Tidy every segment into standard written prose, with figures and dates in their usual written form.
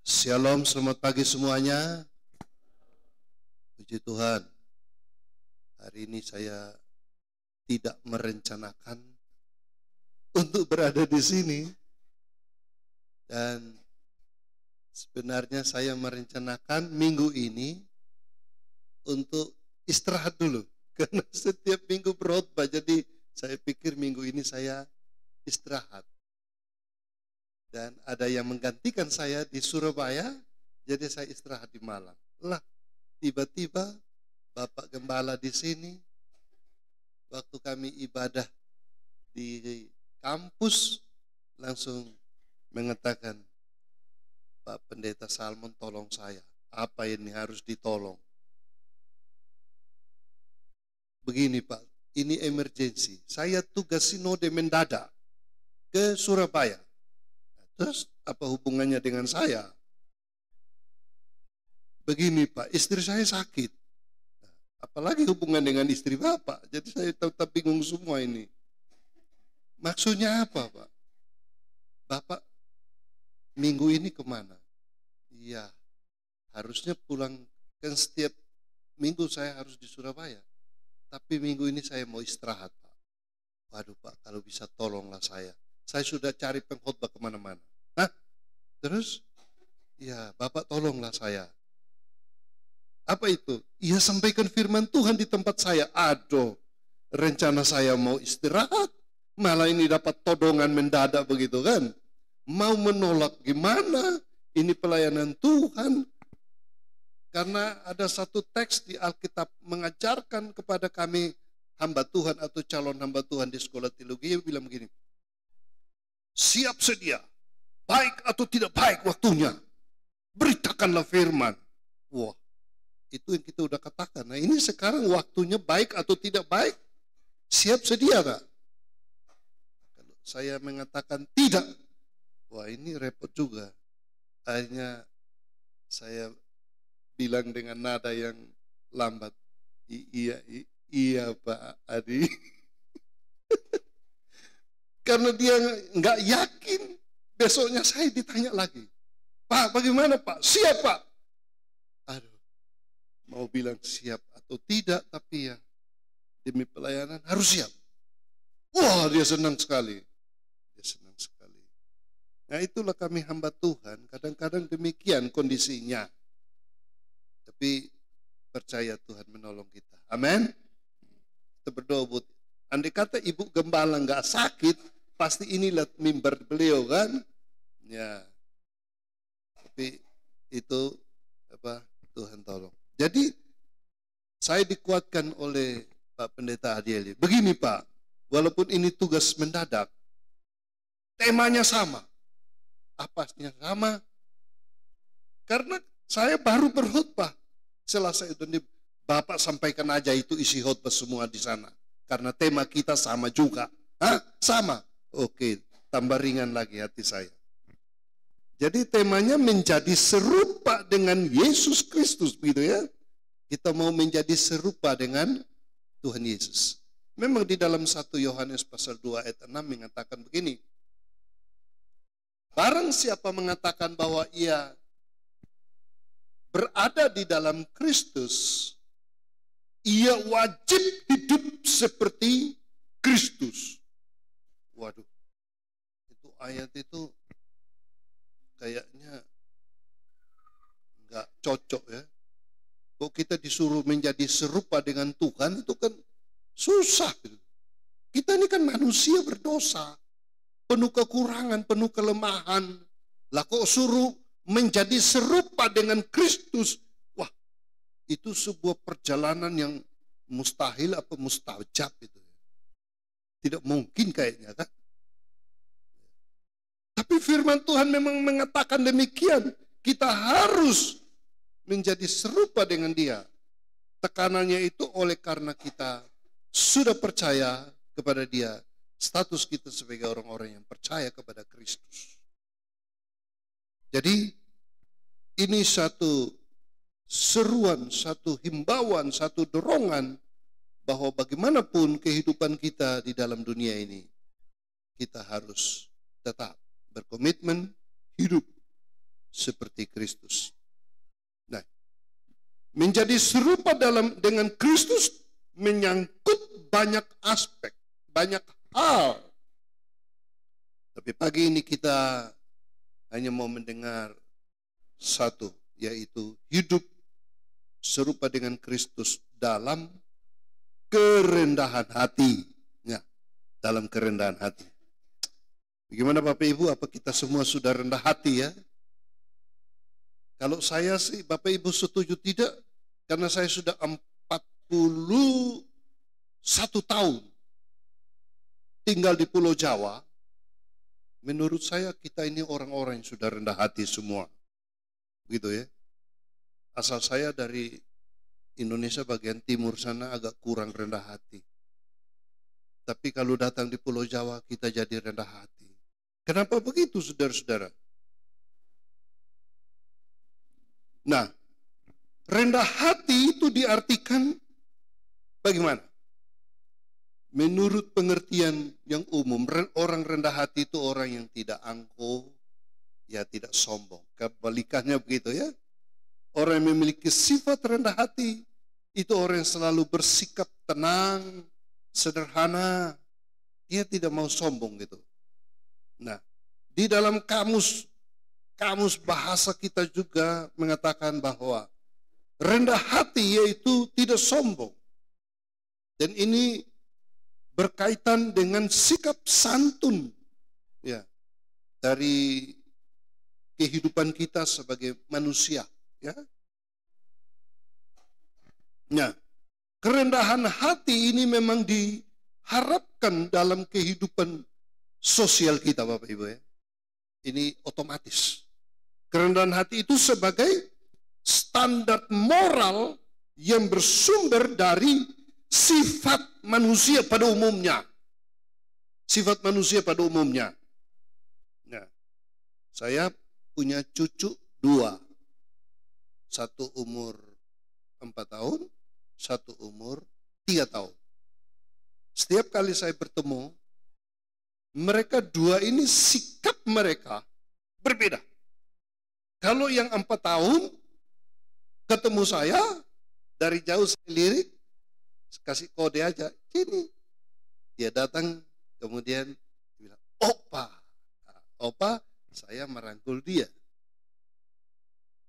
Shalom, selamat pagi semuanya. Puji Tuhan. Hari ini saya tidak merencanakan untuk berada di sini. Dan sebenarnya saya merencanakan minggu ini untuk istirahat dulu. Karena setiap minggu berkhotbah, jadi saya pikir minggu ini saya istirahat. Dan ada yang menggantikan saya di Surabaya, jadi saya istirahat di Malang. Lah, tiba-tiba Bapak Gembala di sini, waktu kami ibadah di kampus, langsung mengatakan, Pak Pendeta Salmon tolong saya, apa ini harus ditolong? Begini Pak, ini emergensi, saya tugas sinode mendadak ke Surabaya. Terus apa hubungannya dengan saya? Begini Pak, istri saya sakit. Apalagi hubungan dengan istri Bapak. Jadi saya tetap bingung semua ini. Maksudnya apa Pak? Bapak minggu ini kemana? Iya, harusnya pulang. Kan setiap minggu saya harus di Surabaya. Tapi minggu ini saya mau istirahat Pak. Waduh Pak, kalau bisa tolonglah saya. Saya sudah cari pengkhotbah kemana-mana. Hah? Terus? Ya, Bapak tolonglah saya. Apa itu? Ia sampaikan firman Tuhan di tempat saya. Aduh, rencana saya mau istirahat. Malah ini dapat todongan mendadak begitu kan. Mau menolak gimana? Ini pelayanan Tuhan. Karena ada satu teks di Alkitab mengajarkan kepada kami hamba Tuhan atau calon hamba Tuhan di sekolah teologi. Dia bilang begini. Siap sedia. Baik atau tidak baik waktunya. Beritakanlah firman. Wah. Itu yang kita udah katakan. Nah ini sekarang waktunya baik atau tidak baik. Siap sedia gak? Kalau saya mengatakan tidak. Wah ini repot juga. Akhirnya saya bilang dengan nada yang lambat. Iya Pak Adi. Karena dia nggak yakin. Besoknya saya ditanya lagi. Pak bagaimana Pak? Siap Pak. Aduh. Mau bilang siap atau tidak, tapi ya demi pelayanan harus siap. Wah dia senang sekali. Dia senang sekali. Nah itulah kami hamba Tuhan, kadang-kadang demikian kondisinya. Tapi percaya Tuhan menolong kita. Amin. Kita berdoa buat. Andai kata Ibu Gembala nggak sakit, pasti inilah mimbar beliau kan. Ya. Tapi itu apa Tuhan tolong. Jadi saya dikuatkan oleh Pak Pendeta Adieli. Begini Pak, walaupun ini tugas mendadak, temanya sama. Apanya sama? Karena saya baru berkhotbah. Selasa itu Bapak sampaikan aja itu isi khotbah semua di sana. Karena tema kita sama juga. Hah? Sama? Oke, tambah ringan lagi hati saya. Jadi temanya menjadi serupa dengan Yesus Kristus, begitu ya. Kita mau menjadi serupa dengan Tuhan Yesus. Memang di dalam 1 Yohanes pasal 2 ayat 6 mengatakan begini. Barang siapa mengatakan bahwa ia berada di dalam Kristus, ia wajib hidup seperti Kristus. Waduh, itu ayat itu kayaknya nggak cocok ya. Kok kita disuruh menjadi serupa dengan Tuhan itu kan susah. Kita ini kan manusia berdosa, penuh kekurangan, penuh kelemahan. Lah kok suruh menjadi serupa dengan Kristus? Wah, itu sebuah perjalanan yang mustahil apa mustajab itu. Tidak mungkin kayaknya kan. Tapi firman Tuhan memang mengatakan demikian. Kita harus menjadi serupa dengan dia. Tekanannya itu oleh karena kita sudah percaya kepada dia. Status kita sebagai orang-orang yang percaya kepada Kristus. Jadi ini satu seruan, satu himbauan, satu dorongan bahwa bagaimanapun kehidupan kita di dalam dunia ini, kita harus tetap berkomitmen hidup seperti Kristus. Nah, menjadi serupa dengan Kristus menyangkut banyak aspek, banyak hal. Tapi pagi ini kita hanya mau mendengar satu, yaitu hidup serupa dengan Kristus dalam kerendahan hati. Ya, dalam kerendahan hati. Bagaimana Bapak Ibu, apa kita semua sudah rendah hati ya? Kalau saya sih, Bapak Ibu setuju tidak? Karena saya sudah 41 tahun tinggal di Pulau Jawa. Menurut saya kita ini orang-orang yang sudah rendah hati semua. Begitu ya. Asal saya dari Indonesia bagian timur sana agak kurang rendah hati. Tapi kalau datang di Pulau Jawa kita jadi rendah hati. Kenapa begitu saudara-saudara? Nah, rendah hati itu diartikan bagaimana? Menurut pengertian yang umum, orang rendah hati itu orang yang tidak angkuh, ya tidak sombong. Kebalikannya begitu ya. Orang yang memiliki sifat rendah hati, itu orang yang selalu bersikap tenang, sederhana. Dia tidak mau sombong gitu. Nah, di dalam kamus bahasa kita juga mengatakan bahwa rendah hati yaitu tidak sombong. Dan ini berkaitan dengan sikap santun ya dari kehidupan kita sebagai manusia ya. Nah, kerendahan hati ini memang diharapkan dalam kehidupan sosial kita Bapak Ibu ya. Ini otomatis. Kerendahan hati itu sebagai standar moral yang bersumber dari sifat manusia pada umumnya. Sifat manusia pada umumnya. Nah, saya punya cucu 2. Satu umur 4 tahun, satu umur 3 tahun. Setiap kali saya bertemu, mereka 2 ini sikap mereka berbeda. Kalau yang 4 tahun ketemu saya, dari jauh saya lirik, kasih kode aja, sini. Dia datang, kemudian bilang, opa. Opa, saya merangkul dia.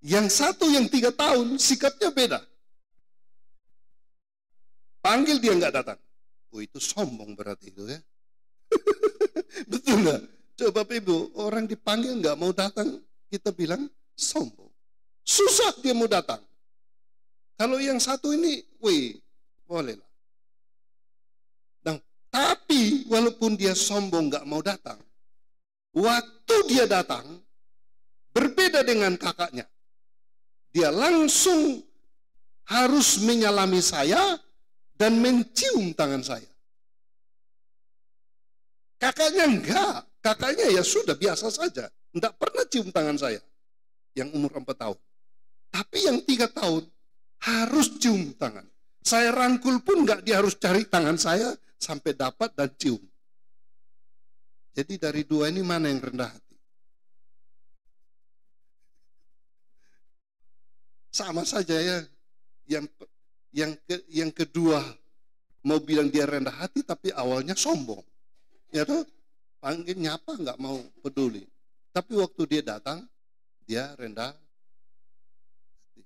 Yang satu yang 3 tahun, sikapnya beda. Panggil dia nggak datang. Oh itu sombong berarti itu ya. Betul nggak? Coba Bapak Ibu, orang dipanggil nggak mau datang, kita bilang sombong. Susah dia mau datang. Kalau yang satu ini, wih, boleh lah. Nah, tapi walaupun dia sombong nggak mau datang, waktu dia datang berbeda dengan kakaknya. Dia langsung harus menyalami saya dan mencium tangan saya. Kakaknya enggak, kakaknya ya sudah biasa saja, enggak pernah cium tangan saya. Yang umur 4 tahun. Tapi yang 3 tahun harus cium tangan. Saya rangkul pun enggak, dia harus cari tangan saya sampai dapat dan cium. Jadi dari 2 ini mana yang rendah hati? Sama saja ya. Yang kedua mau bilang dia rendah hati tapi awalnya sombong. Ya tuh, panggil nyapa nggak mau peduli. Tapi waktu dia datang, dia rendah hati.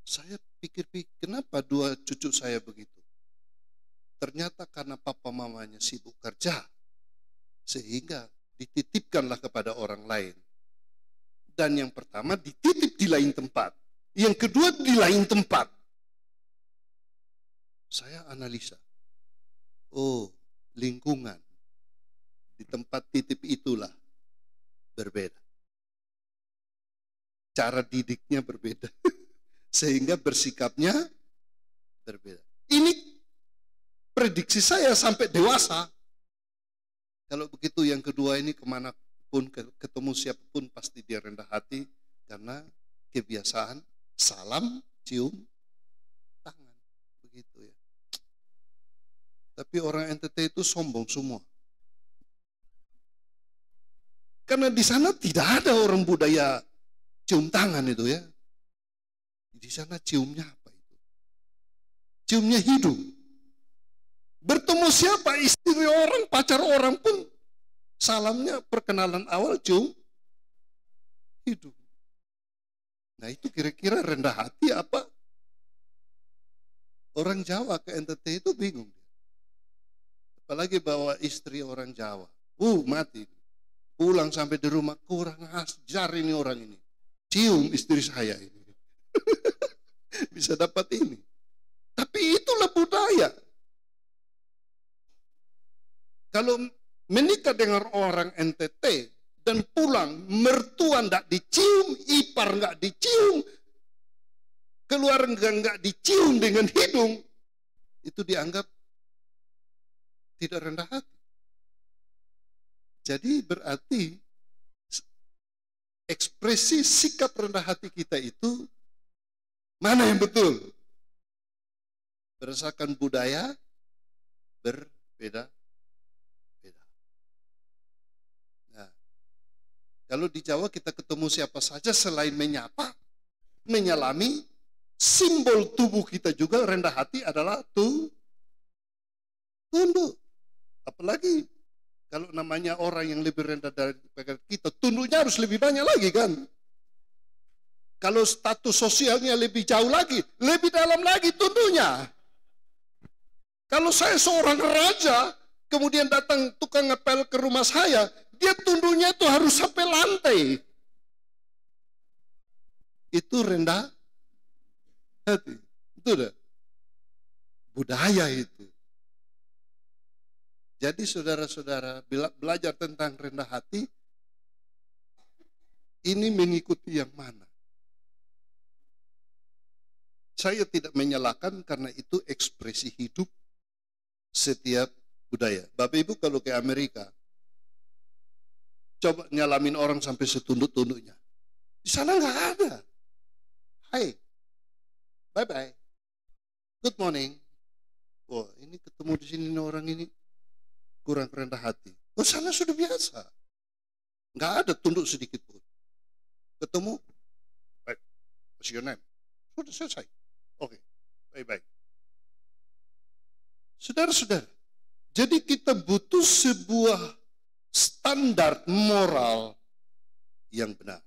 Saya pikir-pikir, kenapa 2 cucu saya begitu? Ternyata karena papa mamanya sibuk kerja, sehingga dititipkanlah kepada orang lain. Dan yang pertama dititip di lain tempat. Yang kedua di lain tempat. Saya analisa. Oh, lingkungan di tempat titip itulah berbeda. Cara didiknya berbeda. Sehingga bersikapnya berbeda. Ini prediksi saya sampai dewasa. Kalau begitu yang kedua ini kemana pun ketemu siapapun pasti dia rendah hati. Karena kebiasaan salam, cium, tangan. Begitu ya. Tapi orang NTT itu sombong semua. Karena di sana tidak ada orang budaya cium tangan itu ya. Di sana ciumnya apa itu? Ciumnya hidung. Bertemu siapa? Istri orang, pacar orang pun salamnya perkenalan awal cium hidung. Nah itu kira-kira rendah hati apa? Orang Jawa ke NTT itu bingung. Apalagi bawa istri orang Jawa. Mati. Pulang sampai di rumah, kurang ajar ini orang ini. Cium istri saya ini. Bisa dapat ini. Tapi itulah budaya. Kalau menikah dengan orang NTT dan pulang, mertua enggak dicium, ipar enggak dicium, keluarga enggak dicium dengan hidung, itu dianggap tidak rendah hati. Jadi berarti ekspresi sikap rendah hati kita itu mana yang betul? Berdasarkan budaya berbeda. Nah, kalau di Jawa kita ketemu siapa saja selain menyapa, menyalami, simbol tubuh kita juga rendah hati adalah tunduk. Apalagi kalau namanya orang yang lebih rendah dari kita, tunduknya harus lebih banyak lagi kan. Kalau status sosialnya lebih jauh lagi, lebih dalam lagi tunduknya. Kalau saya seorang raja, kemudian datang tukang ngepel ke rumah saya, dia tunduknya itu harus sampai lantai. Itu rendah hati. Itu udah budaya itu. Jadi saudara-saudara, bila belajar tentang rendah hati, ini mengikuti yang mana? Saya tidak menyalahkan karena itu ekspresi hidup setiap budaya. Bapak Ibu kalau ke Amerika, coba nyalamin orang sampai setunduk-tunduknya. Di sana nggak ada. Hai, bye-bye, good morning. Wah, ini ketemu di sini orang ini kurang rendah hati. Oh, sana sudah biasa. Nggak ada tunduk sedikit pun. Ketemu, baik, what's your name? Sudah selesai. Oke, bye-bye. Saudara-saudara, jadi kita butuh sebuah standar moral yang benar.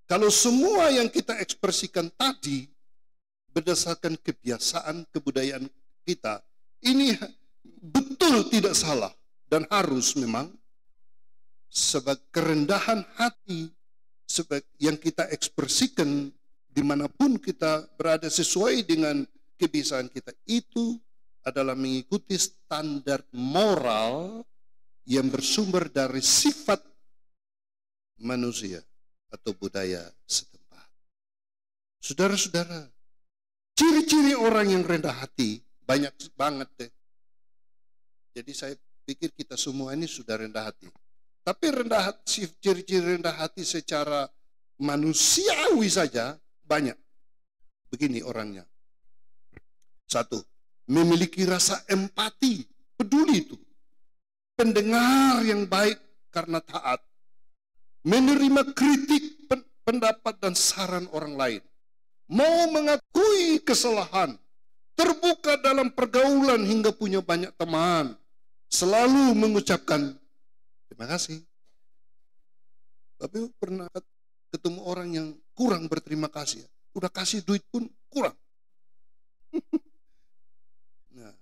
Kalau semua yang kita ekspresikan tadi berdasarkan kebiasaan, kebudayaan kita, ini betul tidak salah dan harus memang sebagai kerendahan hati yang kita ekspresikan dimanapun kita berada sesuai dengan kebiasaan kita, itu adalah mengikuti standar moral yang bersumber dari sifat manusia atau budaya setempat. Saudara-saudara, ciri-ciri orang yang rendah hati banyak banget deh. Jadi saya pikir kita semua ini sudah rendah hati. Tapi ciri-ciri rendah hati secara manusiawi saja banyak. Begini orangnya. 1, memiliki rasa empati, peduli itu. Pendengar yang baik karena taat. Menerima kritik, pendapat dan saran orang lain. Mau mengakui kesalahan. Terbuka dalam pergaulan hingga punya banyak teman. Selalu mengucapkan terima kasih. Tapi pernah ketemu orang yang kurang berterima kasih. Udah kasih duit pun kurang. Nah,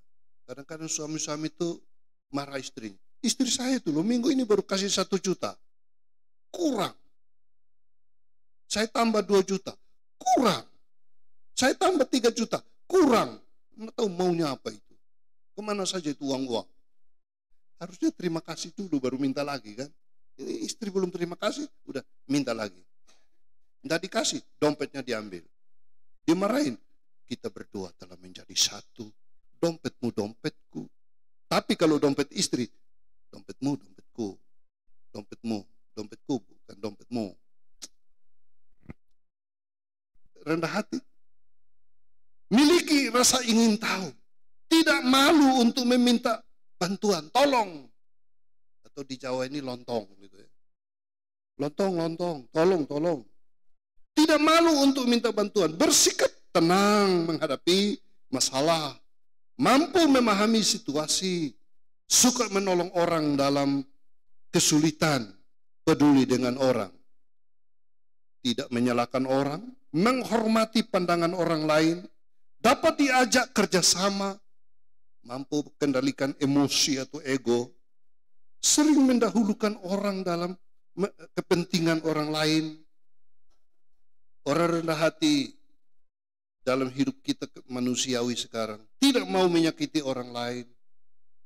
kadang-kadang suami-suami itu marah istrinya. Istri saya itu loh, minggu ini baru kasih 1 juta. Kurang. Saya tambah 2 juta. Kurang. Saya tambah 3 juta. Kurang. Nggak tahu maunya apa itu. Kemana saja itu uang-uang. Harusnya terima kasih dulu baru minta lagi kan. Ini istri belum terima kasih, udah minta lagi. Nggak dikasih, dompetnya diambil. Dimarahin. Kita berdua telah menjadi satu. Dompetmu, dompetku. Tapi kalau dompet istri, dompetmu, dompetku. Dompetmu, dompetku, bukan dompetmu. Rendah hati. Miliki rasa ingin tahu. Tidak malu untuk meminta bantuan, tolong. Atau di Jawa ini lontong gitu ya. lontong, tolong. Tidak malu untuk minta bantuan, bersikap tenang menghadapi masalah, mampu memahami situasi, suka menolong orang dalam kesulitan, peduli dengan orang, tidak menyalahkan orang, menghormati pandangan orang lain, dapat diajak kerjasama, mampu kendalikan emosi atau ego, sering mendahulukan orang dalam kepentingan orang lain. Orang rendah hati dalam hidup kita manusiawi sekarang, tidak mau menyakiti orang lain,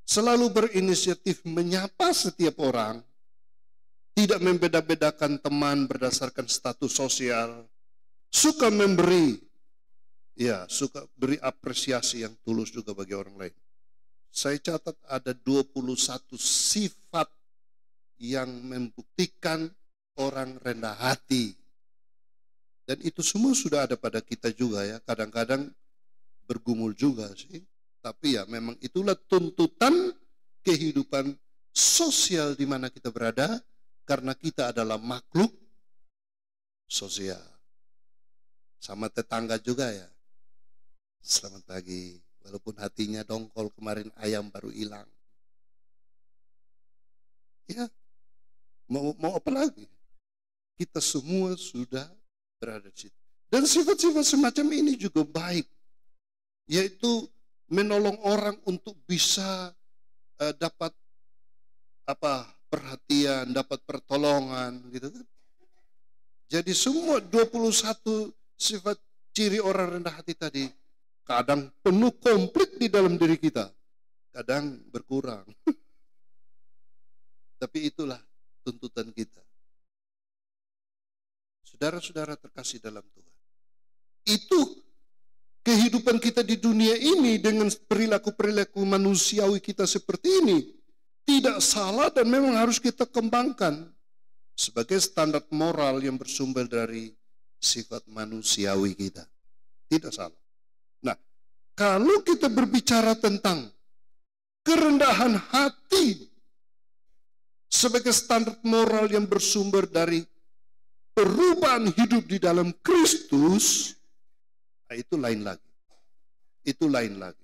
selalu berinisiatif menyapa setiap orang, tidak membeda-bedakan teman berdasarkan status sosial, suka memberi, suka beri apresiasi yang tulus juga bagi orang lain. Saya catat ada 21 sifat yang membuktikan orang rendah hati. Dan itu semua sudah ada pada kita juga ya. Kadang-kadang bergumul juga sih. Tapi ya memang itulah tuntutan kehidupan sosial di mana kita berada. Karena kita adalah makhluk sosial. Sama tetangga juga ya. Selamat pagi. Walaupun hatinya dongkol, kemarin ayam baru hilang. Ya, mau apa lagi? Kita semua sudah berada di situ. Dan sifat-sifat semacam ini juga baik. Yaitu menolong orang untuk bisa dapat perhatian, dapat pertolongan gitu kan. Jadi semua 21 sifat ciri orang rendah hati tadi kadang penuh komplit di dalam diri kita, kadang berkurang. Tapi itulah tuntutan kita. Saudara-saudara terkasih dalam Tuhan. Itu kehidupan kita di dunia ini dengan perilaku-perilaku manusiawi kita seperti ini tidak salah dan memang harus kita kembangkan sebagai standar moral yang bersumber dari sifat manusiawi kita. Tidak salah. Nah, kalau kita berbicara tentang kerendahan hati sebagai standar moral yang bersumber dari perubahan hidup di dalam Kristus, itu lain lagi. Itu lain lagi.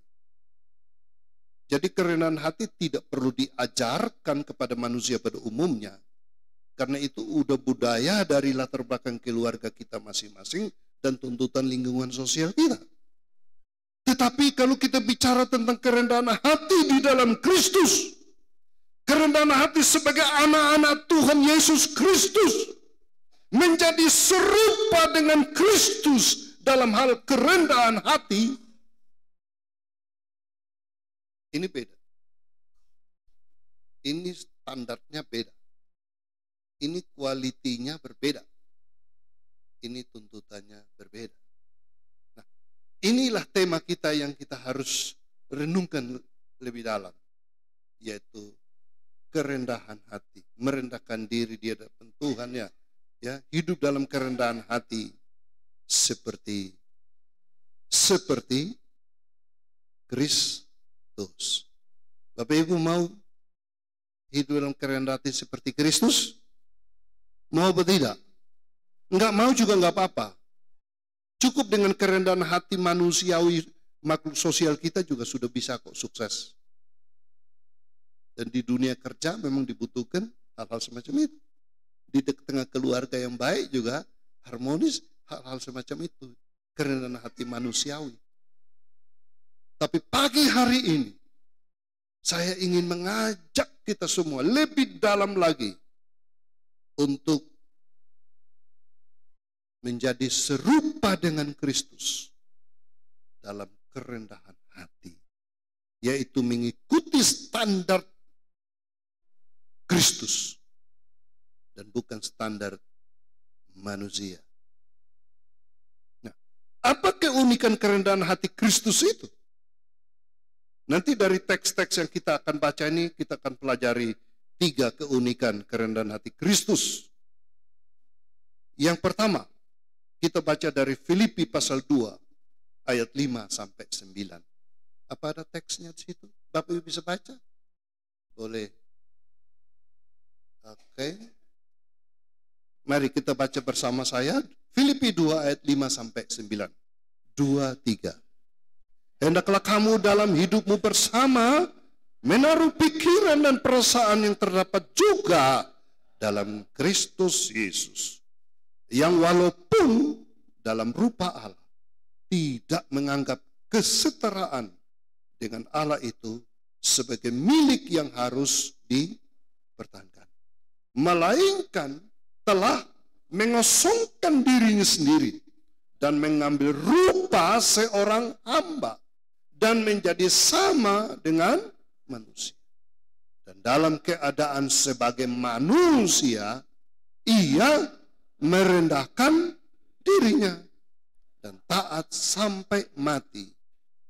Jadi kerendahan hati tidak perlu diajarkan kepada manusia pada umumnya. Karena itu udah budaya dari latar belakang keluarga kita masing-masing dan tuntutan lingkungan sosial kita. Tetapi kalau kita bicara tentang kerendahan hati di dalam Kristus, kerendahan hati sebagai anak-anak Tuhan Yesus Kristus, menjadi serupa dengan Kristus dalam hal kerendahan hati, ini beda. Ini standarnya beda. Ini kualitinya berbeda. Ini tuntutannya berbeda. Nah, inilah tema kita yang kita harus renungkan lebih dalam, yaitu kerendahan hati, merendahkan diri di hadapan Tuhan ya, hidup dalam kerendahan hati seperti Kristus. Bapak Ibu mau hidup dalam kerendahan hati seperti Kristus? Mau atau tidak? Enggak mau juga enggak apa-apa. Cukup dengan kerendahan hati manusiawi, makhluk sosial kita juga sudah bisa kok sukses. Dan di dunia kerja memang dibutuhkan hal-hal semacam itu. Di tengah keluarga yang baik juga harmonis, hal-hal semacam itu. Kerendahan hati manusiawi. Tapi pagi hari ini, saya ingin mengajak kita semua lebih dalam lagi untuk menjadi serupa dengan Kristus dalam kerendahan hati, yaitu mengikuti standar Kristus dan bukan standar manusia. Nah, apa keunikan kerendahan hati Kristus itu? Nanti dari teks-teks yang kita akan baca ini, kita akan pelajari 3 keunikan kerendahan hati Kristus. Yang pertama, kita baca dari Filipi pasal 2, ayat 5 sampai 9. Apa ada teksnya di situ? Bapak Ibu bisa baca? Boleh. Oke. Mari kita baca bersama saya Filipi 2 ayat 5 sampai 9. 2, 3. Hendaklah kamu dalam hidupmu bersama menaruh pikiran dan perasaan yang terdapat juga dalam Kristus Yesus, yang walaupun dalam rupa Allah tidak menganggap kesetaraan dengan Allah itu sebagai milik yang harus dipertahankan, melainkan telah mengosongkan dirinya sendiri dan mengambil rupa seorang hamba dan menjadi sama dengan manusia. Dan dalam keadaan sebagai manusia, ia merendahkan dirinya dan taat sampai mati,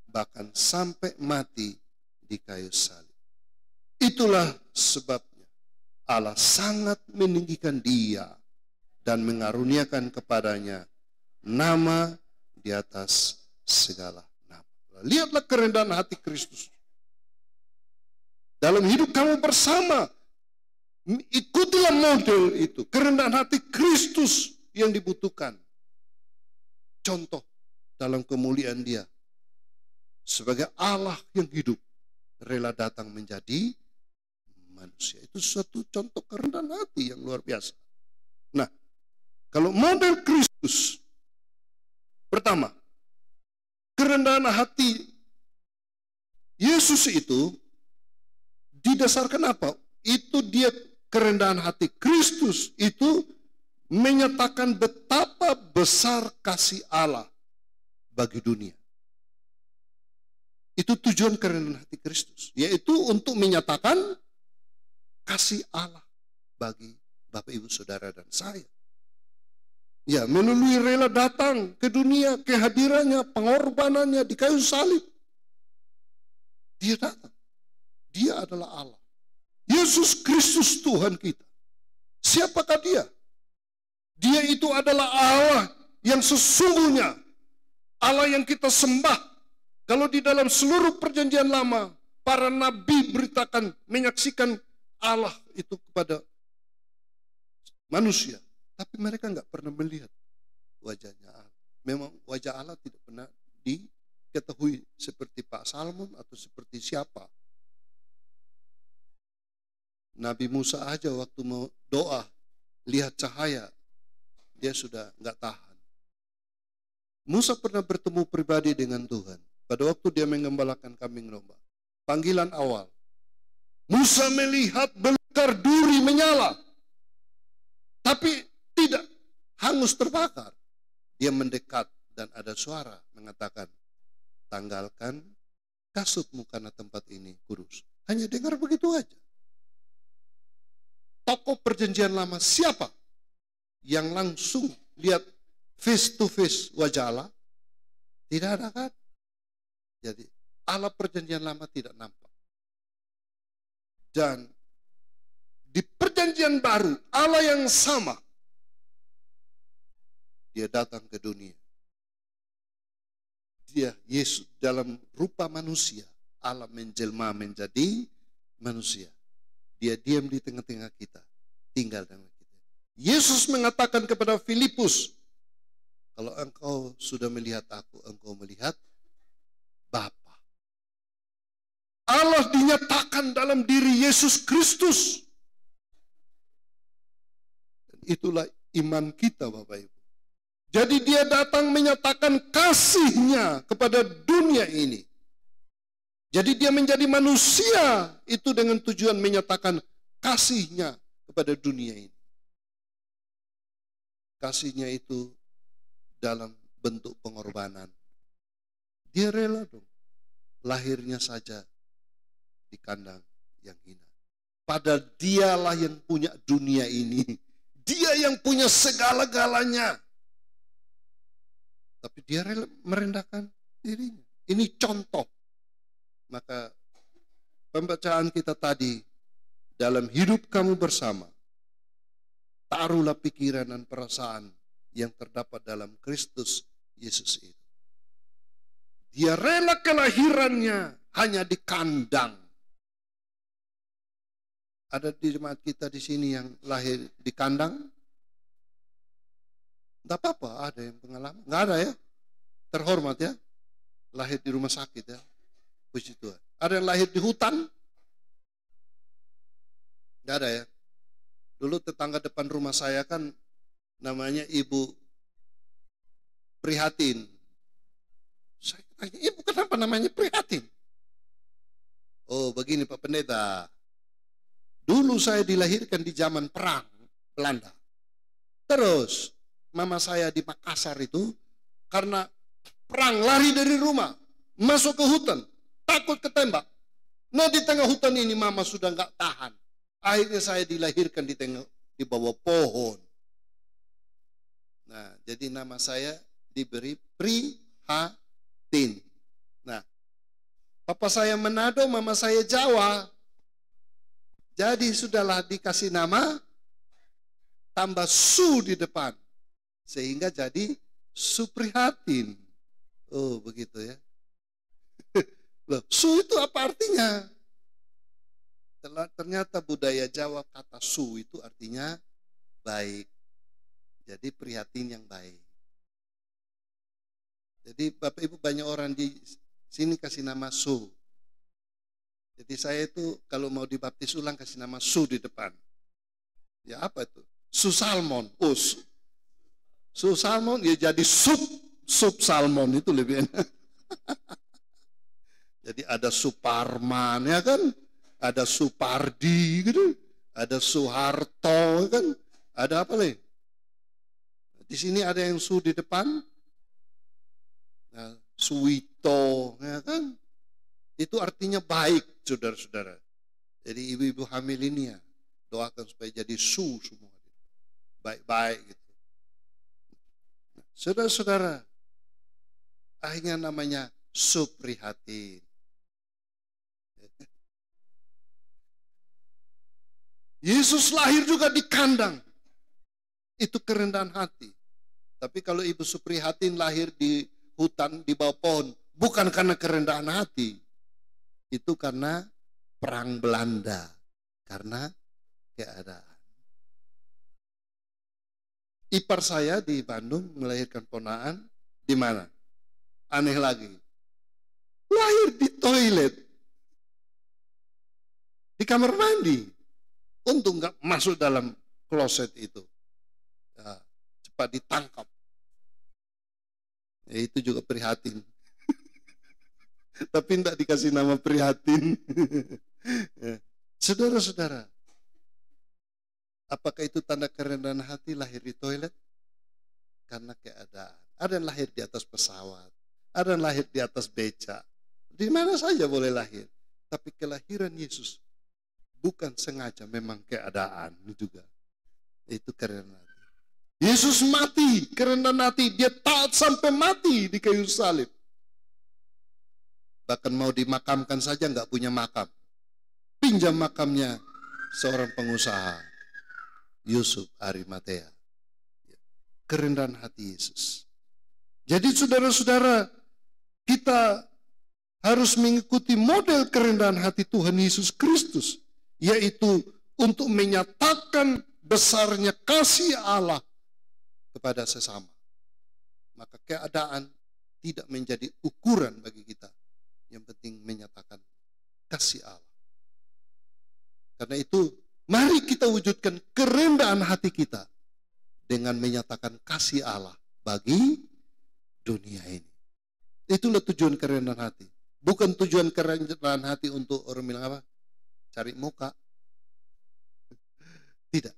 bahkan sampai mati di kayu salib. Itulah sebabnya Allah sangat meninggikan dia dan mengaruniakan kepadanya nama di atas segala nama. Lihatlah kerendahan hati Kristus. Dalam hidup kamu bersama, ikutilah model itu. Kerendahan hati Kristus yang dibutuhkan. Contoh dalam kemuliaan dia. Sebagai Allah yang hidup, rela datang menjadi manusia. Itu suatu contoh kerendahan hati yang luar biasa. Nah, kalau model Kristus, pertama, kerendahan hati Yesus itu didasarkan apa? Itu dia, kerendahan hati Kristus itu menyatakan betapa besar kasih Allah bagi dunia. Itu tujuan kerendahan hati Kristus, yaitu untuk menyatakan kasih Allah bagi Bapak, Ibu, Saudara, dan saya. Ya, melalui rela datang ke dunia, kehadirannya, pengorbanannya di kayu salib. Dia datang. Dia adalah Allah. Yesus Kristus Tuhan kita. Siapakah dia? Dia itu adalah Allah yang sesungguhnya. Allah yang kita sembah. Kalau di dalam seluruh perjanjian lama, para nabi beritakan, menyaksikan Allah itu kepada manusia. Tapi mereka nggak pernah melihat wajahnya Allah. Memang wajah Allah tidak pernah diketahui seperti Pak Salmon atau seperti siapa. Nabi Musa aja waktu mau doa, lihat cahaya, dia sudah nggak tahan. Musa pernah bertemu pribadi dengan Tuhan. Pada waktu dia mengembalakan kambing domba. Panggilan awal. Musa melihat belukar duri menyala. Tapi tidak hangus terbakar. Dia mendekat dan ada suara mengatakan, tanggalkan kasutmu karena tempat ini kudus. Hanya dengar begitu aja. Tokoh perjanjian lama siapa yang langsung lihat face to face wajah Allah? Tidak ada kan? Jadi Allah perjanjian lama tidak nampak. Dan di perjanjian baru Allah yang sama, dia datang ke dunia. Dia Yesus dalam rupa manusia, Allah menjelma menjadi manusia. Dia diam di tengah-tengah kita, tinggal dengan kita. Yesus mengatakan kepada Filipus, kalau engkau sudah melihat aku, engkau melihat Bapa. Allah dinyatakan dalam diri Yesus Kristus. Dan itulah iman kita, Bapak Ibu. Jadi dia datang menyatakan kasihnya kepada dunia ini. Jadi dia menjadi manusia itu dengan tujuan menyatakan kasihnya kepada dunia ini. Kasihnya itu dalam bentuk pengorbanan. Dia rela dong. Lahirnya saja di kandang yang hina. Padahal dialah yang punya dunia ini. Dia yang punya segala-galanya. Tapi dia rela merendahkan dirinya. Ini contoh. Maka pembacaan kita tadi, dalam hidup kamu bersama, taruhlah pikiran dan perasaan yang terdapat dalam Kristus Yesus itu. Dia rela kelahirannya hanya di kandang. Ada di jemaat kita di sini yang lahir di kandang? Enggak apa-apa, ada yang pengalaman. Enggak ada ya? Terhormat ya. Lahir di rumah sakit ya. Puji Tuhan. Ada yang lahir di hutan? Enggak ada ya. Dulu tetangga depan rumah saya kan namanya Ibu Prihatin. Saya tanya, Ibu kenapa namanya Prihatin? Oh begini Pak Pendeta. Dulu saya dilahirkan di zaman perang Belanda. Terus mama saya di Makassar itu karena perang lari dari rumah, masuk ke hutan, takut ketembak. Nah di tengah hutan ini mama sudah nggak tahan. Akhirnya saya dilahirkan di bawah pohon. Nah jadi nama saya diberi Prihatin. Nah papa saya Manado, mama saya Jawa. Jadi sudahlah dikasih nama tambah Su di depan. Sehingga jadi Suprihatin. Oh begitu ya. Loh, Su itu apa artinya? Ternyata budaya Jawa kata Su itu artinya baik. Jadi prihatin yang baik. Jadi Bapak Ibu banyak orang di sini kasih nama Su. Jadi saya itu kalau mau dibaptis ulang kasih nama Su di depan. Ya apa itu? Su salmon. Oh, Su salmon ya jadi sup salmon itu lebih enak. Jadi ada Suparman ya kan? Ada Supardi gitu. Ada Soeharto kan? Ada apa lagi? Di sini ada yang Su di depan. Nah, Suwito ya kan? Itu artinya baik, saudara-saudara. Jadi ibu-ibu hamil ini ya, doakan supaya jadi Su semua. Baik-baik gitu. Nah, saudara-saudara, akhirnya namanya Suprihatin. Yesus lahir juga di kandang. Itu kerendahan hati. Tapi kalau Ibu Suprihatin lahir di hutan, di bawah pohon, bukan karena kerendahan hati. Itu karena perang Belanda, karena keadaan. Ipar saya di Bandung melahirkan ponaan di mana? Aneh lagi. Lahir di toilet. Di kamar mandi. Untung nggak masuk dalam kloset itu. Ya, cepat ditangkap. Ya, itu juga prihatin. Tapi tidak dikasih nama Prihatin. Saudara-saudara, apakah itu tanda kerendahan hati lahir di toilet? Karena keadaan. Ada yang lahir di atas pesawat, ada yang lahir di atas beca. Di mana saja boleh lahir. Tapi kelahiran Yesus bukan sengaja, memang keadaan juga. Itu kerendahan hati. Yesus mati, kerendahan hati. Dia taat sampai mati di kayu salib. Bahkan mau dimakamkan saja nggak punya makam. Pinjam makamnya seorang pengusaha, Yusuf Arimatea. Kerendahan hati Yesus. Jadi saudara-saudara, kita harus mengikuti model kerendahan hati Tuhan Yesus Kristus. Yaitu untuk menyatakan besarnya kasih Allah kepada sesama. Maka keadaan tidak menjadi ukuran bagi kita. Yang penting menyatakan kasih Allah. Karena itu, mari kita wujudkan kerendahan hati kita dengan menyatakan kasih Allah bagi dunia ini. Itulah tujuan kerendahan hati. Bukan tujuan kerendahan hati untuk orang bilang apa? Cari muka. Tidak.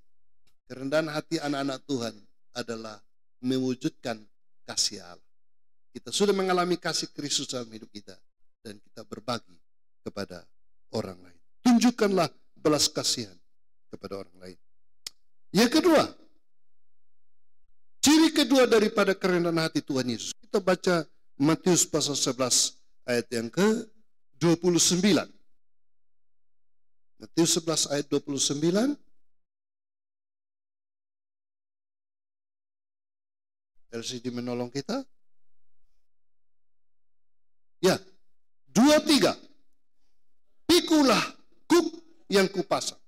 Kerendahan hati anak-anak Tuhan adalah mewujudkan kasih Allah. Kita sudah mengalami kasih Kristus dalam hidup kita. Dan kita berbagi kepada orang lain. Tunjukkanlah belas kasihan kepada orang lain. Yang kedua, ciri kedua daripada kerendahan hati Tuhan Yesus. Kita baca Matius pasal 11 ayat yang ke-29. Matius 11 ayat 29. LCD menolong kita. Ya. 2-3. Pikulah kuk yang kupasang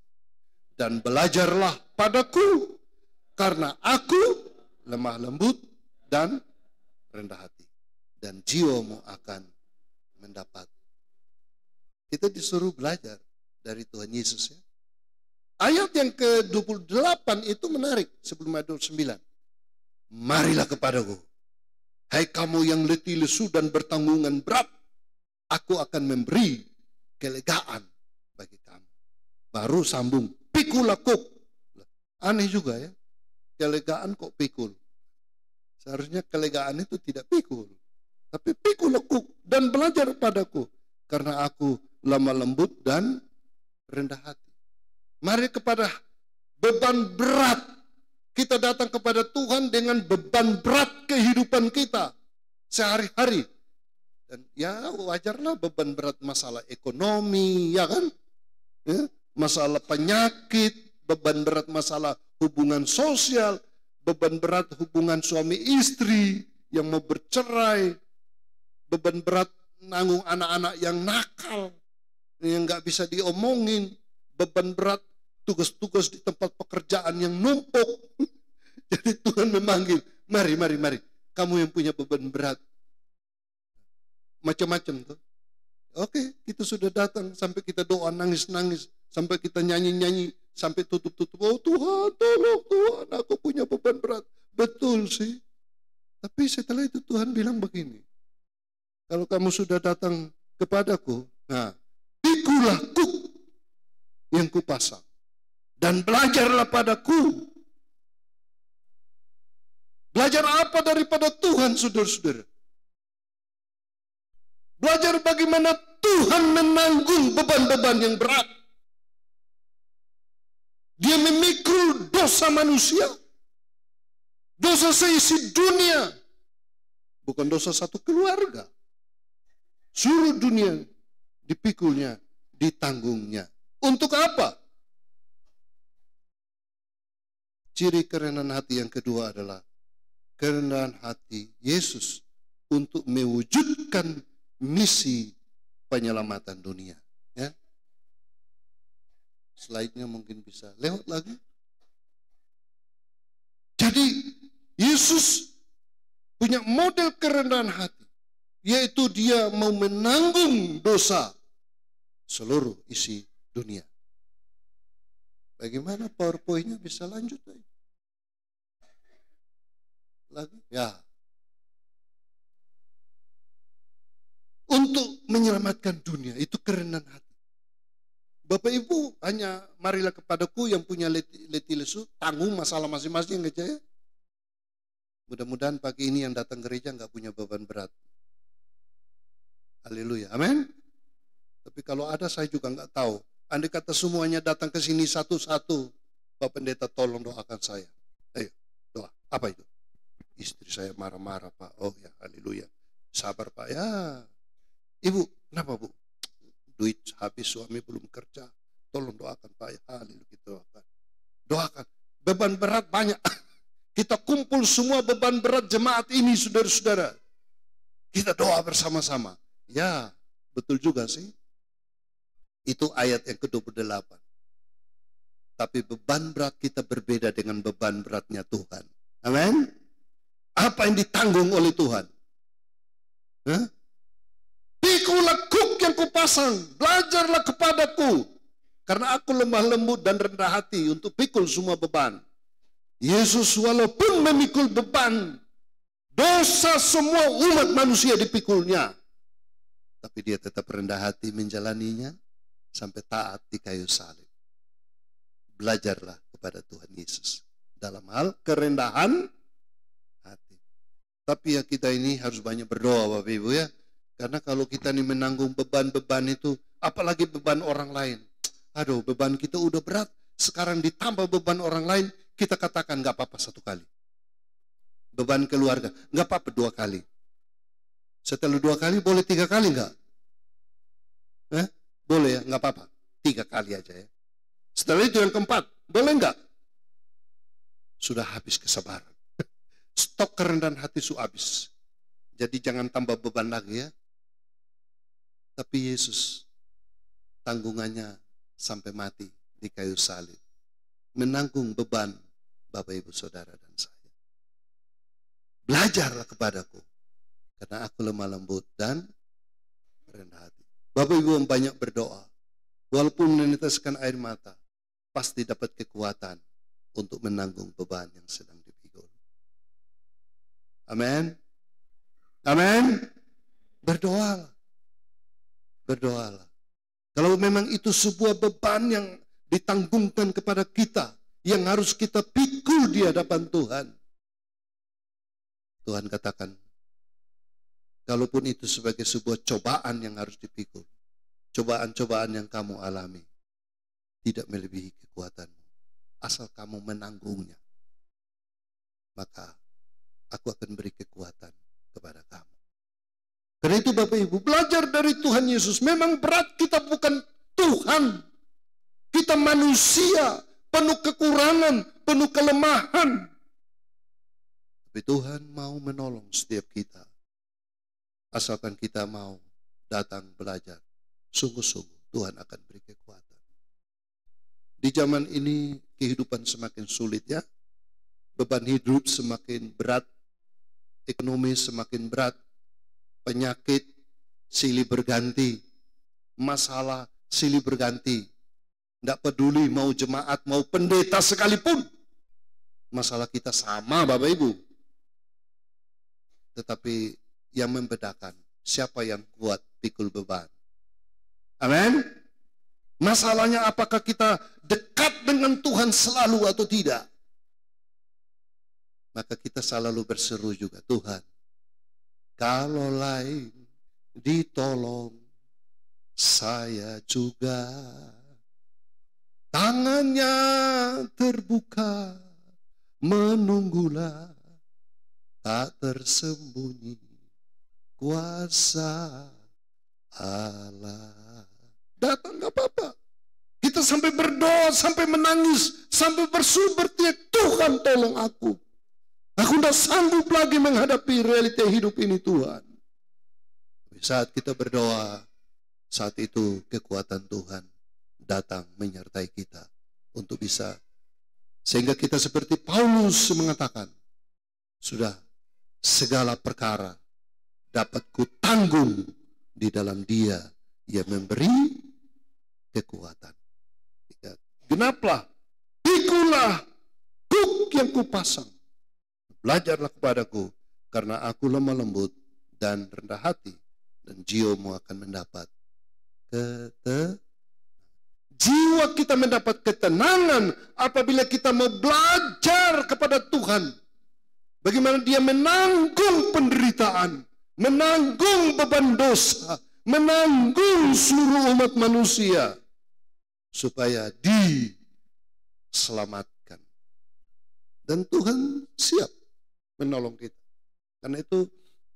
dan belajarlah padaku karena aku lemah lembut, dan rendah hati. Dan jiwamu akan mendapat. Kita disuruh belajar dari Tuhan Yesus ya. Ayat yang ke-28 itu menarik sebelum ayat 29. Marilah kepadaku, hai kamu yang letih lesu dan bertanggungan berat, aku akan memberi kelegaan bagi kamu. Baru sambung, pikul aku. Aneh juga ya, kelegaan kok pikul. Seharusnya kelegaan itu tidak pikul, tapi pikul aku dan belajar padaku, karena aku lemah lembut dan rendah hati. Mari kepada beban berat. Kita datang kepada Tuhan dengan beban berat kehidupan kita sehari-hari. Dan ya wajarlah beban berat masalah ekonomi, ya kan? Ya, masalah penyakit, beban berat masalah hubungan sosial, beban berat hubungan suami istri yang mau bercerai, beban berat nanggung anak-anak yang nakal, yang nggak bisa diomongin, beban berat tugas-tugas di tempat pekerjaan yang numpuk. Jadi Tuhan memanggil, mari, kamu yang punya beban berat. Macam-macam tuh. Oke, kita sudah datang sampai kita doa nangis-nangis, sampai kita nyanyi-nyanyi, sampai tutup-tutup. Oh Tuhan, tolong Tuhan, aku punya beban berat. Betul sih. Tapi setelah itu Tuhan bilang begini, kalau kamu sudah datang kepadaku, nah, pikulah kuk yang kupasang. Dan belajarlah padaku. Belajar apa daripada Tuhan, saudara-saudara? Belajar bagaimana Tuhan menanggung beban-beban yang berat. Dia memikul dosa manusia. Dosa seisi dunia. Bukan dosa satu keluarga. Seluruh dunia dipikulnya, ditanggungnya. Untuk apa? Ciri kerendahan hati yang kedua adalah kerendahan hati Yesus untuk mewujudkan misi penyelamatan dunia. Ya. Slide-nya mungkin bisa lewat lagi. Jadi Yesus punya model kerendahan hati, yaitu dia mau menanggung dosa seluruh isi dunia. Bagaimana PowerPoint-nya bisa lanjut lagi? Ya. Untuk menyelamatkan dunia, itu kerendahan hati. Bapak Ibu hanya marilah kepadaku yang punya letih lesu, tanggung masalah masing-masing aja ya. Mudah-mudahan pagi ini yang datang gereja nggak punya beban berat. Haleluya, amin. Tapi kalau ada saya juga nggak tahu. Andai kata semuanya datang ke sini satu-satu, Pak Pendeta tolong doakan saya. Ayo, doa. Apa itu? Istri saya marah-marah Pak. Oh ya, haleluya. Sabar Pak ya. Ibu, kenapa Bu? Duit habis, suami belum kerja. Tolong doakan Pak ya. Haleluya, kita doakan. Doakan. Beban berat banyak. Kita kumpul semua beban berat jemaat ini, saudara-saudara. Kita doa bersama-sama. Ya, betul juga sih. Itu ayat yang ke-28. Tapi beban berat kita berbeda dengan beban beratnya Tuhan. Amin. Apa yang ditanggung oleh Tuhan? Pikulah kuk yang kupasang, belajarlah kepadaku. Karena aku lemah lembut dan rendah hati untuk pikul semua beban. Yesus walaupun memikul beban, dosa semua umat manusia dipikulnya. Tapi dia tetap rendah hati menjalaninya sampai taat di kayu salib. Belajarlah kepada Tuhan Yesus dalam hal kerendahan hati. Tapi ya kita ini harus banyak berdoa Bapak Ibu ya. Karena kalau kita ini menanggung beban-beban itu, apalagi beban orang lain. Aduh, beban kita udah berat, sekarang ditambah beban orang lain, kita katakan gak apa-apa satu kali. Beban keluarga, gak apa-apa 2 kali. Setelah 2 kali, boleh 3 kali gak? Boleh ya, gak apa-apa. 3 kali aja ya. Setelah itu yang keempat, boleh gak? Sudah habis kesabaran. Stok kerendahan hati sudah habis. Jadi jangan tambah beban lagi ya. Tapi Yesus tanggungannya sampai mati di kayu salib. Menanggung beban Bapak Ibu Saudara dan saya. Belajarlah kepadaku, karena aku lemah lembut dan rendah hati. Bapak Ibu yang banyak berdoa, walaupun meneteskan air mata, pasti dapat kekuatan untuk menanggung beban yang sedang dipikul. Amin. Amin. Berdoalah. Berdoalah. Kalau memang itu sebuah beban yang ditanggungkan kepada kita, yang harus kita pikul di hadapan Tuhan. Tuhan katakan, kalaupun itu sebagai sebuah cobaan yang harus dipikul, cobaan-cobaan yang kamu alami tidak melebihi kekuatanmu. Asal kamu menanggungnya, maka aku akan beri kekuatan kepada kamu. Karena itu Bapak Ibu, belajar dari Tuhan Yesus. Memang berat, kita bukan Tuhan. Kita manusia, penuh kekurangan, penuh kelemahan. Tapi Tuhan mau menolong setiap kita. Asalkan kita mau datang belajar. Sungguh-sungguh Tuhan akan beri kekuatan. Di zaman ini kehidupan semakin sulit ya. Beban hidup semakin berat. Ekonomi semakin berat. Penyakit silih berganti. Masalah silih berganti. Tidak peduli mau jemaat, mau pendeta sekalipun. Masalah kita sama Bapak Ibu. Tetapi yang membedakan siapa yang kuat pikul beban. Amin. Masalahnya apakah kita dekat dengan Tuhan selalu atau tidak. Maka kita selalu berseru juga, Tuhan, kalau lain ditolong, saya juga. Tangannya terbuka, menunggulah, tak tersembunyi kuasa Allah. Datang gak apa-apa. Kita sampai berdoa, sampai menangis, sampai berseru berteriak, Tuhan tolong aku. Aku tidak sanggup lagi menghadapi realita hidup ini Tuhan. Saat kita berdoa, saat itu kekuatan Tuhan datang menyertai kita untuk bisa. Sehingga kita seperti Paulus mengatakan, sudah segala perkara dapat kutanggung di dalam Dia yang memberi kekuatan. Genaplah, pikulah kuk yang kupasang. Belajarlah kepadaku, karena aku lemah lembut dan rendah hati, dan jiwamu akan mendapat jiwa kita mendapat ketenangan apabila kita mau belajar kepada Tuhan. Bagaimana Dia menanggung penderitaan, menanggung beban dosa, menanggung seluruh umat manusia, supaya diselamatkan. Dan Tuhan siap menolong kita. Karena itu,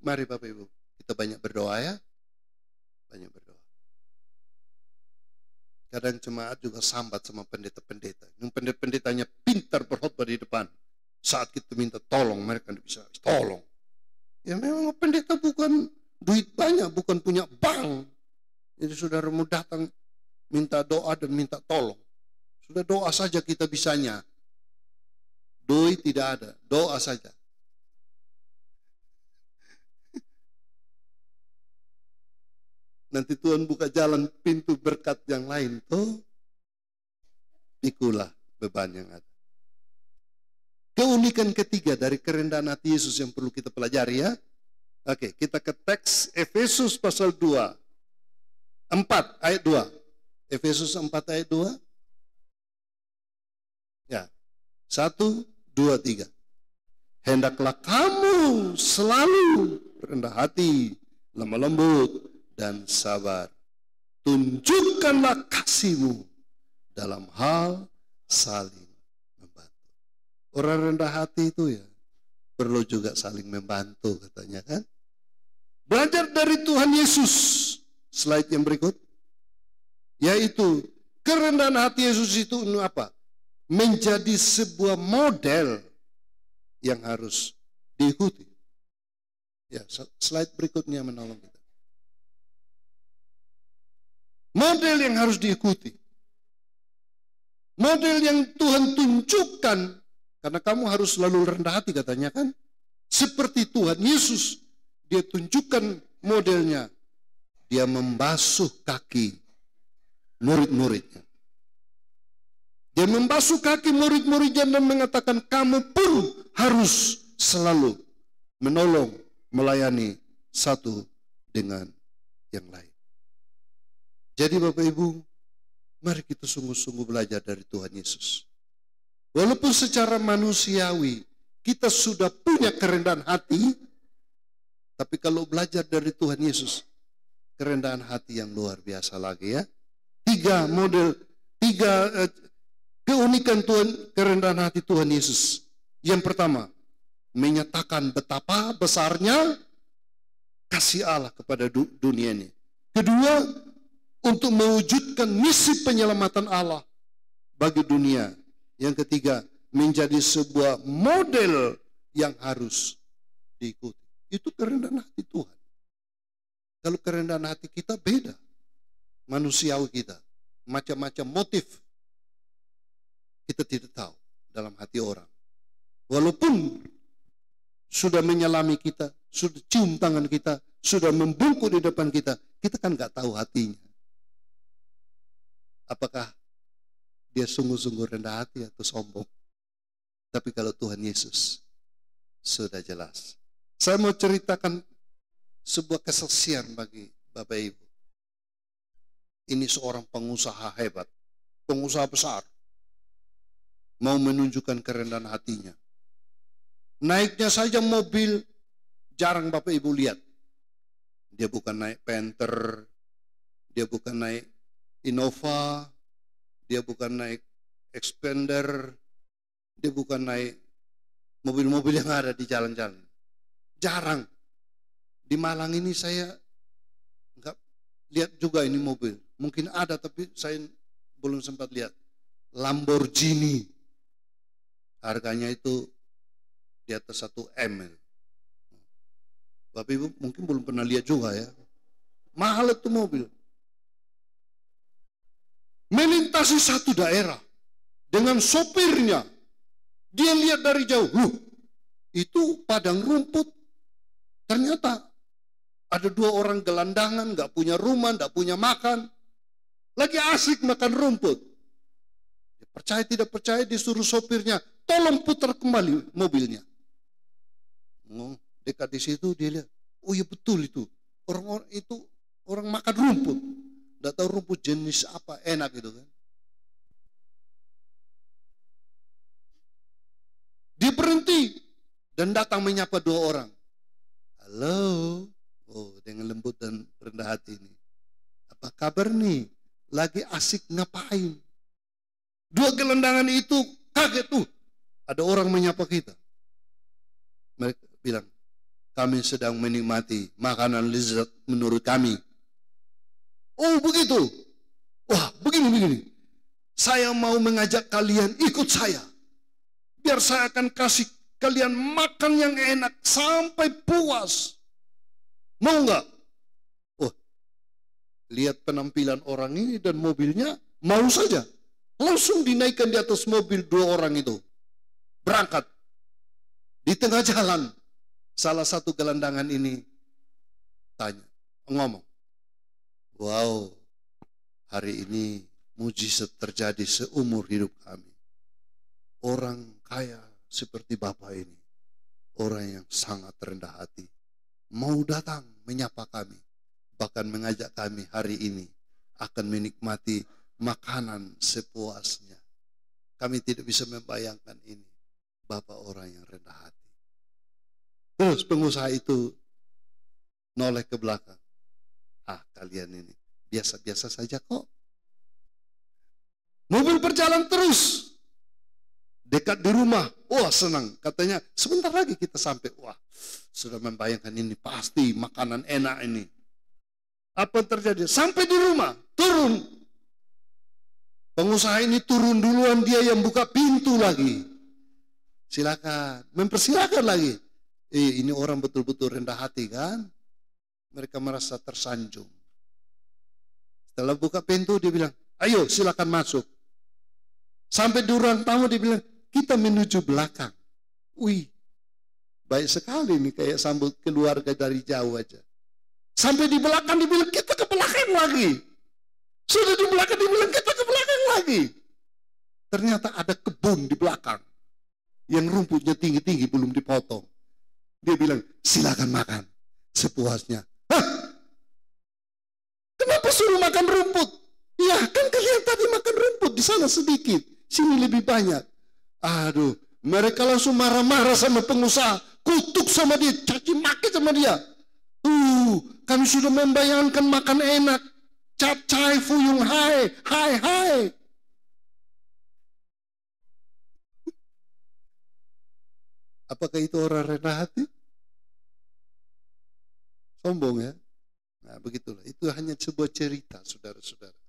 mari Bapak Ibu, kita banyak berdoa ya. Banyak berdoa. Kadang jemaat juga sambat sama pendeta-pendeta. Yang pendeta-pendetanya pintar berkhotbah di depan. Saat kita minta tolong, mereka tidak bisa tolong. Ya memang pendeta bukan duit banyak, bukan punya bank. Jadi saudaramu datang minta doa dan minta tolong. Sudah doa saja kita bisanya. Duit tidak ada, doa saja. Nanti Tuhan buka jalan pintu berkat yang lain. Tuh, pikulah beban yang ada. Keunikan ketiga dari kerendahan hati Yesus yang perlu kita pelajari ya. Oke, kita ke teks Efesus pasal 4 ayat 2. Efesus 4 ayat 2. Ya, 1, 2, 3. Hendaklah kamu selalu rendah hati, lemah lembut, dan sabar. Tunjukkanlah kasihmu dalam hal saling membantu. Orang rendah hati itu ya perlu juga saling membantu katanya kan. Belajar dari Tuhan Yesus. Slide yang berikut. Yaitu kerendahan hati Yesus itu apa? Menjadi sebuah model yang harus diikuti. Ya, slide berikutnya menolong kita. Model yang harus diikuti. Model yang Tuhan tunjukkan. Karena kamu harus selalu rendah hati katanya kan. Seperti Tuhan Yesus, dia tunjukkan modelnya. Dia membasuh kaki murid-muridnya. Dia membasuh kaki murid-muridnya dan mengatakan, kamu pun harus selalu menolong, melayani satu dengan yang lain. Jadi Bapak Ibu, mari kita sungguh-sungguh belajar dari Tuhan Yesus. Walaupun secara manusiawi kita sudah punya kerendahan hati, tapi kalau belajar dari Tuhan Yesus, kerendahan hati yang luar biasa lagi ya. Tiga keunikan kerendahan hati Tuhan Yesus. Yang pertama, menyatakan betapa besarnya kasih Allah kepada dunia ini. Kedua, untuk mewujudkan misi penyelamatan Allah bagi dunia. Yang ketiga, menjadi sebuah model yang harus diikuti. Itu kerendahan hati Tuhan. Kalau kerendahan hati kita beda. Manusiawi kita. Macam-macam motif kita tidak tahu dalam hati orang. Walaupun sudah menyelami kita, sudah cium tangan kita, sudah membungkuk di depan kita, kita kan nggak tahu hatinya. Apakah dia sungguh-sungguh rendah hati atau sombong? Tapi kalau Tuhan Yesus sudah jelas. Saya mau ceritakan sebuah kesaksian bagi Bapak Ibu. Ini seorang pengusaha hebat, pengusaha besar. Mau menunjukkan kerendahan hatinya. Naiknya saja mobil, jarang Bapak Ibu lihat. Dia bukan naik Panther, dia bukan naik Innova, dia bukan naik Expander, dia bukan naik mobil-mobil yang ada di jalan-jalan. Jarang. Di Malang ini saya nggak lihat juga ini mobil. Mungkin ada tapi saya belum sempat lihat. Lamborghini. Harganya itu di atas 1 M. Bapak Ibu mungkin belum pernah lihat juga ya. Mahal itu mobil. Melintasi satu daerah dengan sopirnya. Dia lihat dari jauh. Itu padang rumput. Ternyata ada 2 orang gelandangan, gak punya rumah, gak punya makan. Lagi asik makan rumput. Percaya tidak percaya disuruh sopirnya, tolong putar kembali mobilnya. Dekat di situ dia lihat, oh iya betul itu. Orang-orang itu orang makan rumput. Tidak tahu rumput jenis apa, enak gitu kan. Dia berhenti dan datang menyapa 2 orang. Halo, oh dengan lembut dan rendah hati ini. Apa kabar nih? Lagi asik ngapain? 2 gelandangan itu kaget tuh. Ada orang menyapa kita. Mereka bilang, kami sedang menikmati makanan lezat menurut kami. Oh begitu. Wah begini. Saya mau mengajak kalian ikut saya. Biar saya akan kasih kalian makan yang enak sampai puas. Mau nggak? Oh, lihat penampilan orang ini dan mobilnya, mau saja. Langsung dinaikkan di atas mobil 2 orang itu. Berangkat. Di tengah jalan, salah satu gelandangan ini ngomong. Wow, hari ini mujizat terjadi seumur hidup kami. Orang kaya seperti Bapak ini, orang yang sangat rendah hati, mau datang menyapa kami, bahkan mengajak kami hari ini akan menikmati makanan sepuasnya. Kami tidak bisa membayangkan ini. Bapak orang yang rendah hati. Terus pengusaha itu noleh ke belakang. Kalian ini biasa-biasa saja kok. Mobil berjalan terus. Dekat di rumah. Wah senang. Katanya sebentar lagi kita sampai. Wah sudah membayangkan ini pasti makanan enak ini. Apa yang terjadi? Sampai di rumah. Turun. Pengusaha ini turun duluan, dia yang buka pintu lagi. Silakan, mempersilakan lagi. Ini orang betul-betul rendah hati kan? Mereka merasa tersanjung. Setelah buka pintu dia bilang, ayo silakan masuk. Sampai di ruang tamu dia bilang, kita menuju belakang. Wih, Baik sekali nih, kayak sambut keluarga dari jauh aja. Sampai di belakang dibilang kita ke belakang lagi. Sudah di belakang dibilang kita ke belakang lagi. Ternyata ada kebun di belakang. Yang rumputnya tinggi-tinggi belum dipotong. Dia bilang, silakan makan sepuasnya. Hah? Kenapa suruh makan rumput? Ya kan kalian tadi makan rumput, di sana sedikit, sini lebih banyak. Aduh, mereka langsung marah-marah sama pengusaha, kutuk sama dia, caci maki sama dia. Kami sudah membayangkan makan enak, capcay fuyung hai, hai hai. Apakah itu orang rendah hati? Sombong ya? Nah begitulah, itu hanya sebuah cerita saudara-saudara.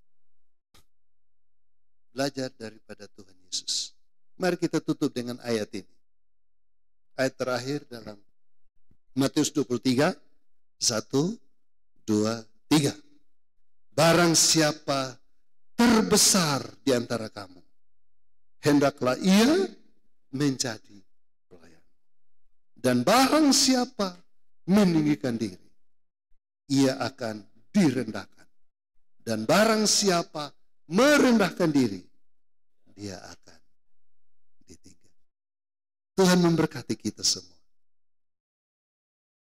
Belajar daripada Tuhan Yesus. Mari kita tutup dengan ayat ini. Ayat terakhir dalam Matius 23, 1, 2, 3. Barang siapa terbesar di antara kamu, hendaklah ia menjadi pelayan. Dan barang siapa meninggikan diri, ia akan direndahkan. Dan barang siapa merendahkan diri, dia akan ditinggalkan. Tuhan memberkati kita semua.